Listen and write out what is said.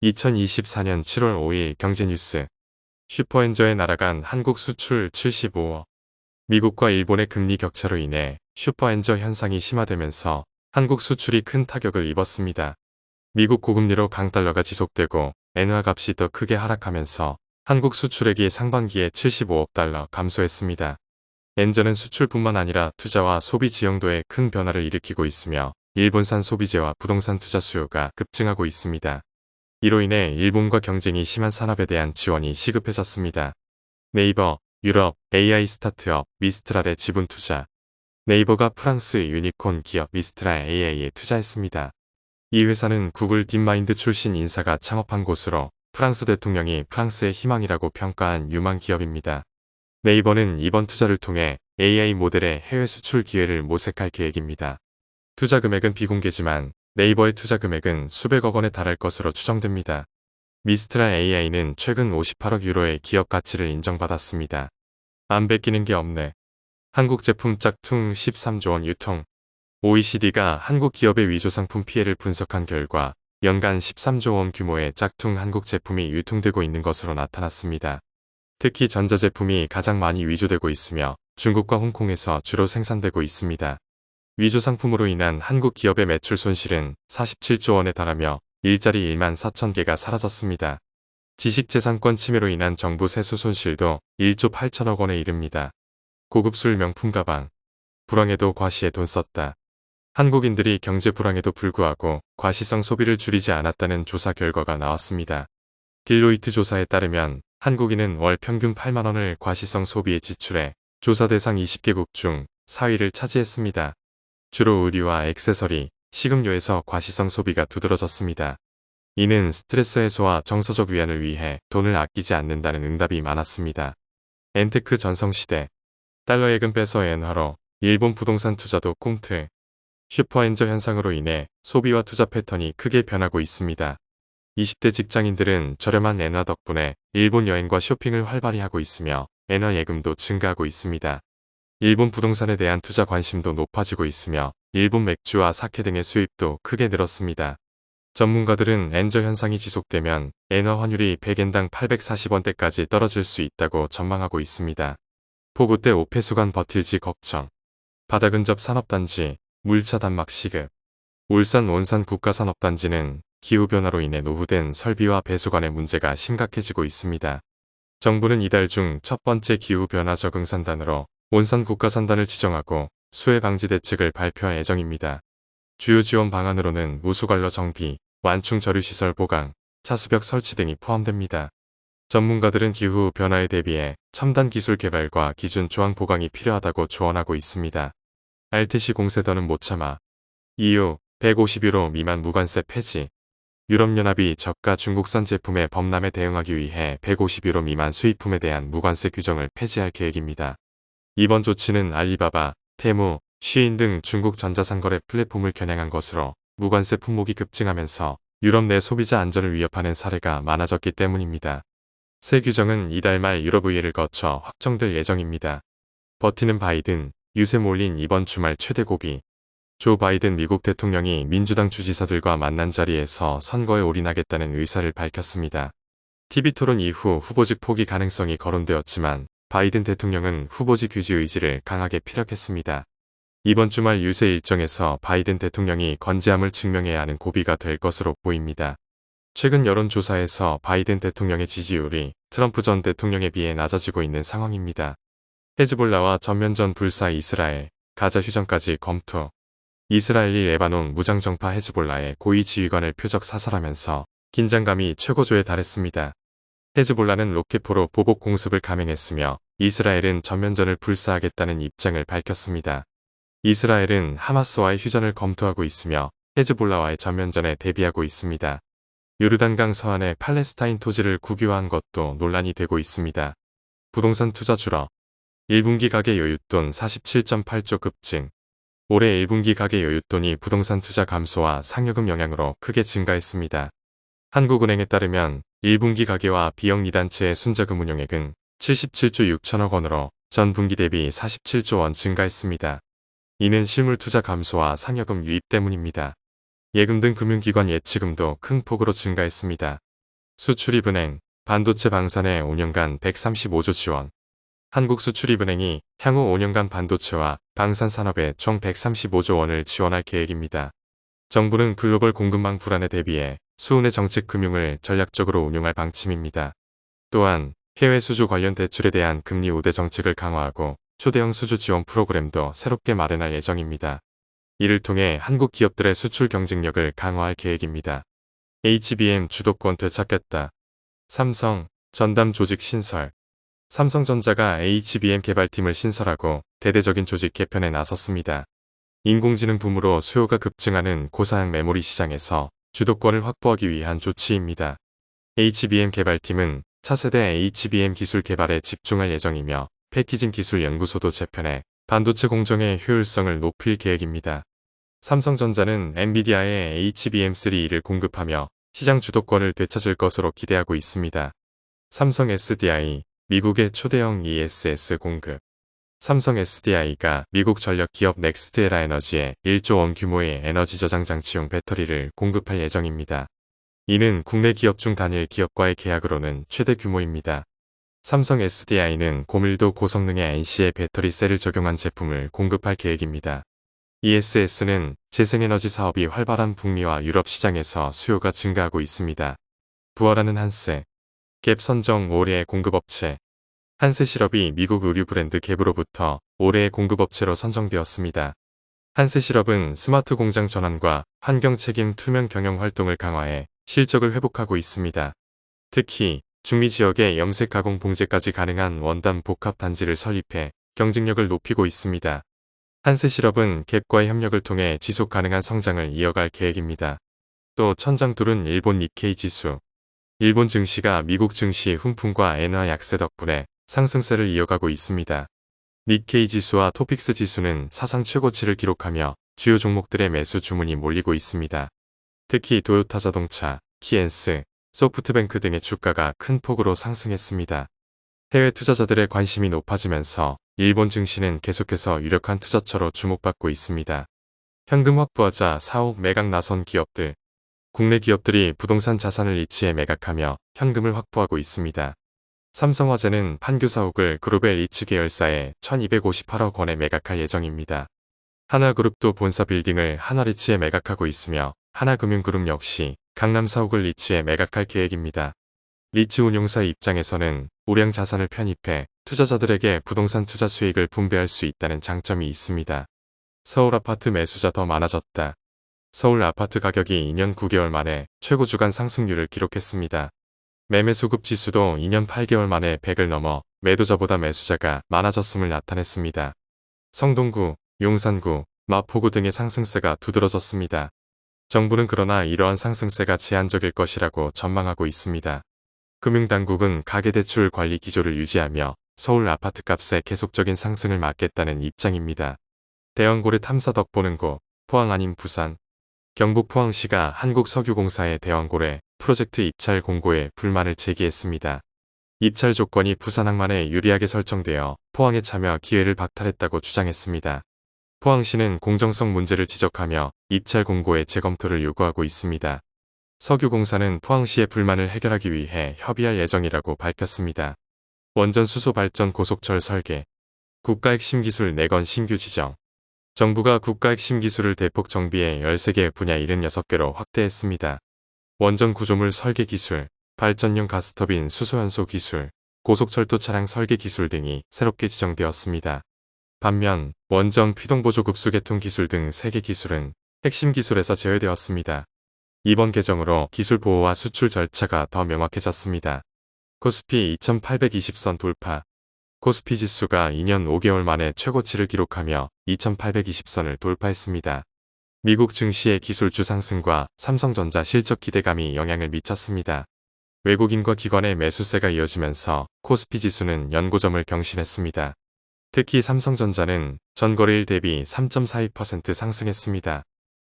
2024년 7월 5일 경제뉴스. 슈퍼엔저에 날아간 한국 수출 75억. 미국과 일본의 금리 격차로 인해 슈퍼엔저 현상이 심화되면서 한국 수출이 큰 타격을 입었습니다. 미국 고금리로 강달러가 지속되고 엔화 값이 더 크게 하락하면서 한국 수출액이 상반기에 75억 달러 감소했습니다. 엔저는 수출뿐만 아니라 투자와 소비 지형도에 큰 변화를 일으키고 있으며 일본산 소비재와 부동산 투자 수요가 급증하고 있습니다. 이로 인해 일본과 경쟁이 심한 산업에 대한 지원이 시급해졌습니다. 네이버, 유럽, AI 스타트업 미스트랄의 지분 투자. 네이버가 프랑스 유니콘 기업 미스트랄 AI에 투자했습니다. 이 회사는 구글 딥마인드 출신 인사가 창업한 곳으로 프랑스 대통령이 프랑스의 희망이라고 평가한 유망 기업입니다. 네이버는 이번 투자를 통해 AI 모델의 해외 수출 기회를 모색할 계획입니다. 투자 금액은 비공개지만 네이버의 투자 금액은 수백억 원에 달할 것으로 추정됩니다. 미스트랄 AI는 최근 58억 유로의 기업 가치를 인정받았습니다. 안 베끼는 게 없네. 한국 제품 짝퉁 13조 원 유통. OECD가 한국 기업의 위조상품 피해를 분석한 결과 연간 13조 원 규모의 짝퉁 한국 제품이 유통되고 있는 것으로 나타났습니다. 특히 전자제품이 가장 많이 위조되고 있으며 중국과 홍콩에서 주로 생산되고 있습니다. 위조 상품으로 인한 한국 기업의 매출 손실은 47조 원에 달하며 일자리 1만 4천 개가 사라졌습니다. 지식재산권 침해로 인한 정부 세수 손실도 1조 8천억 원에 이릅니다. 고급술 명품 가방. 불황에도 과시에 돈 썼다. 한국인들이 경제 불황에도 불구하고 과시성 소비를 줄이지 않았다는 조사 결과가 나왔습니다. 딜로이트 조사에 따르면 한국인은 월 평균 8만 원을 과시성 소비에 지출해 조사 대상 20개국 중 4위를 차지했습니다. 주로 의류와 액세서리, 식음료에서 과시성 소비가 두드러졌습니다. 이는 스트레스 해소와 정서적 위안을 위해 돈을 아끼지 않는다는 응답이 많았습니다. 엔테크 전성시대. 달러 예금 빼서 엔화로 일본 부동산 투자도 꽁트. 슈퍼엔저 현상으로 인해 소비와 투자 패턴이 크게 변하고 있습니다. 20대 직장인들은 저렴한 엔화 덕분에 일본 여행과 쇼핑을 활발히 하고 있으며 엔화 예금도 증가하고 있습니다. 일본 부동산에 대한 투자 관심도 높아지고 있으며 일본 맥주와 사케 등의 수입도 크게 늘었습니다. 전문가들은 엔저 현상이 지속되면 엔화 환율이 100엔당 840원대까지 떨어질 수 있다고 전망하고 있습니다. 폭우 때 오폐수관 버틸지 걱정. 바다 근접 산업단지, 물차 단막 시급. 울산 원산 국가산업단지는 기후변화로 인해 노후된 설비와 배수관의 문제가 심각해지고 있습니다. 정부는 이달 중 첫 번째 기후변화 적응산단으로 원산 국가산단을 지정하고 수해 방지 대책을 발표할 예정입니다. 주요 지원 방안으로는 우수관로 정비, 완충 저류시설 보강, 차수벽 설치 등이 포함됩니다. 전문가들은 기후 변화에 대비해 첨단 기술 개발과 기준 조항 보강이 필요하다고 조언하고 있습니다. 알테시 공세더는 못 참아. EU 150유로 미만 무관세 폐지. 유럽연합이 저가 중국산 제품의 범람에 대응하기 위해 150유로 미만 수입품에 대한 무관세 규정을 폐지할 계획입니다. 이번 조치는 알리바바, 테무, 쉬인 등 중국 전자상거래 플랫폼을 겨냥한 것으로 무관세 품목이 급증하면서 유럽 내 소비자 안전을 위협하는 사례가 많아졌기 때문입니다. 새 규정은 이달 말 유럽의회를 거쳐 확정될 예정입니다. 버티는 바이든, 유세 몰린 이번 주말 최대 고비. 조 바이든 미국 대통령이 민주당 주지사들과 만난 자리에서 선거에 올인하겠다는 의사를 밝혔습니다. TV토론 이후 후보직 포기 가능성이 거론되었지만 바이든 대통령은 후보직 유지 의지를 강하게 피력했습니다. 이번 주말 유세 일정에서 바이든 대통령이 건재함을 증명해야 하는 고비가 될 것으로 보입니다. 최근 여론조사에서 바이든 대통령의 지지율이 트럼프 전 대통령에 비해 낮아지고 있는 상황입니다. 헤즈볼라와 전면전 불사 이스라엘, 가자 휴전까지 검토. 이스라엘이 레바논 무장정파 헤즈볼라의 고위 지휘관을 표적 사살하면서 긴장감이 최고조에 달했습니다. 헤즈볼라는 로켓포로 보복 공습을 감행했으며 이스라엘은 전면전을 불사하겠다는 입장을 밝혔습니다. 이스라엘은 하마스와의 휴전을 검토하고 있으며 헤즈볼라와의 전면전에 대비하고 있습니다. 요르단강 서안에 팔레스타인 토지를 국유화한 것도 논란이 되고 있습니다. 부동산 투자 줄어. 1분기 가계 여윳돈 47.8조 급증. 올해 1분기 가계 여윳돈이 부동산 투자 감소와 상여금 영향으로 크게 증가했습니다. 한국은행에 따르면 1분기 가계와 비영리단체의 순자금 운용액은 77조 6천억 원으로 전 분기 대비 47조 원 증가했습니다. 이는 실물 투자 감소와 상여금 유입 때문입니다. 예금 등 금융기관 예치금도 큰 폭으로 증가했습니다. 수출입은행, 반도체 방산에 5년간 135조 지원. 한국수출입은행이 향후 5년간 반도체와 방산 산업에 총 135조 원을 지원할 계획입니다. 정부는 글로벌 공급망 불안에 대비해 수은의 정책 금융을 전략적으로 운용할 방침입니다. 또한 해외 수주 관련 대출에 대한 금리 우대 정책을 강화하고 초대형 수주 지원 프로그램도 새롭게 마련할 예정입니다. 이를 통해 한국 기업들의 수출 경쟁력을 강화할 계획입니다. HBM 주도권 되찾겠다. 삼성, 전담 조직 신설. 삼성전자가 HBM 개발팀을 신설하고 대대적인 조직 개편에 나섰습니다. 인공지능 붐으로 수요가 급증하는 고사양 메모리 시장에서 주도권을 확보하기 위한 조치입니다. HBM 개발팀은 차세대 HBM 기술 개발에 집중할 예정이며 패키징 기술 연구소도 재편해 반도체 공정의 효율성을 높일 계획입니다. 삼성전자는 엔비디아의 HBM3를 공급하며 시장 주도권을 되찾을 것으로 기대하고 있습니다. 삼성 SDI, 미국의 초대형 ESS 공급. 삼성 SDI가 미국 전력 기업 넥스트에라 에너지에 1조 원 규모의 에너지 저장 장치용 배터리를 공급할 예정입니다. 이는 국내 기업 중 단일 기업과의 계약으로는 최대 규모입니다. 삼성 SDI는 고밀도 고성능의 NC의 배터리 셀을 적용한 제품을 공급할 계획입니다. ESS는 재생에너지 사업이 활발한 북미와 유럽 시장에서 수요가 증가하고 있습니다. 부활하는 한세. 갭 선정 올해의 공급업체. 한세실업이 미국 의류 브랜드 갭으로부터 올해의 공급업체로 선정되었습니다. 한세실업은 스마트 공장 전환과 환경 책임 투명 경영 활동을 강화해 실적을 회복하고 있습니다. 특히 중미 지역에 염색 가공 봉제까지 가능한 원단 복합 단지를 설립해 경쟁력을 높이고 있습니다. 한세실업은 갭과의 협력을 통해 지속 가능한 성장을 이어갈 계획입니다. 또 천장두른 일본 니케이 지수. 일본 증시가 미국 증시 훈풍과 엔화 약세 덕분에 상승세를 이어가고 있습니다. 니케이 지수와 토픽스 지수는 사상 최고치를 기록하며 주요 종목들의 매수 주문이 몰리고 있습니다. 특히 도요타 자동차, 키엔스, 소프트뱅크 등의 주가가 큰 폭으로 상승했습니다. 해외 투자자들의 관심이 높아지면서 일본 증시는 계속해서 유력한 투자처로 주목받고 있습니다. 현금 확보하자 사옥 매각 나선 기업들. 국내 기업들이 부동산 자산을 이치해 매각하며 현금을 확보하고 있습니다. 삼성화재는 판교 사옥을 그룹의 리츠 계열사에 1258억 원에 매각할 예정입니다. 하나그룹도 본사 빌딩을 하나리츠에 매각하고 있으며 하나금융그룹 역시 강남 사옥을 리츠에 매각할 계획입니다. 리츠 운용사 입장에서는 우량 자산을 편입해 투자자들에게 부동산 투자 수익을 분배할 수 있다는 장점이 있습니다. 서울 아파트 매수자 더 많아졌다. 서울 아파트 가격이 2년 9개월 만에 최고 주간 상승률을 기록했습니다. 매매 수급 지수도 2년 8개월 만에 100을 넘어 매도자보다 매수자가 많아졌음을 나타냈습니다. 성동구, 용산구, 마포구 등의 상승세가 두드러졌습니다. 정부는 그러나 이러한 상승세가 제한적일 것이라고 전망하고 있습니다. 금융당국은 가계대출 관리 기조를 유지하며 서울 아파트값의 계속적인 상승을 막겠다는 입장입니다. 대왕고래 탐사 덕보는 곳, 포항 아닌 부산. 경북 포항시가 한국석유공사의 대왕고래 프로젝트 입찰 공고에 불만을 제기했습니다. 입찰 조건이 부산항만에 유리하게 설정되어 포항에 참여 기회를 박탈했다고 주장했습니다. 포항시는 공정성 문제를 지적하며 입찰 공고의 재검토를 요구하고 있습니다. 석유공사는 포항시의 불만을 해결하기 위해 협의할 예정이라고 밝혔습니다. 원전 수소 발전 고속철 설계. 국가 핵심 기술 4건 신규 지정. 정부가 국가 핵심 기술을 대폭 정비해 13개 분야 76개로 확대했습니다. 원전 구조물 설계 기술, 발전용 가스터빈 수소연소 기술, 고속철도 차량 설계 기술 등이 새롭게 지정되었습니다. 반면 원전 피동보조 급수 개통 기술 등 3개 기술은 핵심 기술에서 제외되었습니다. 이번 개정으로 기술 보호와 수출 절차가 더 명확해졌습니다. 코스피 2820선 돌파. 코스피 지수가 2년 5개월 만에 최고치를 기록하며 2820선을 돌파했습니다. 미국 증시의 기술주 상승과 삼성전자 실적 기대감이 영향을 미쳤습니다. 외국인과 기관의 매수세가 이어지면서 코스피 지수는 연고점을 경신했습니다. 특히 삼성전자는 전거래일 대비 3.42% 상승했습니다.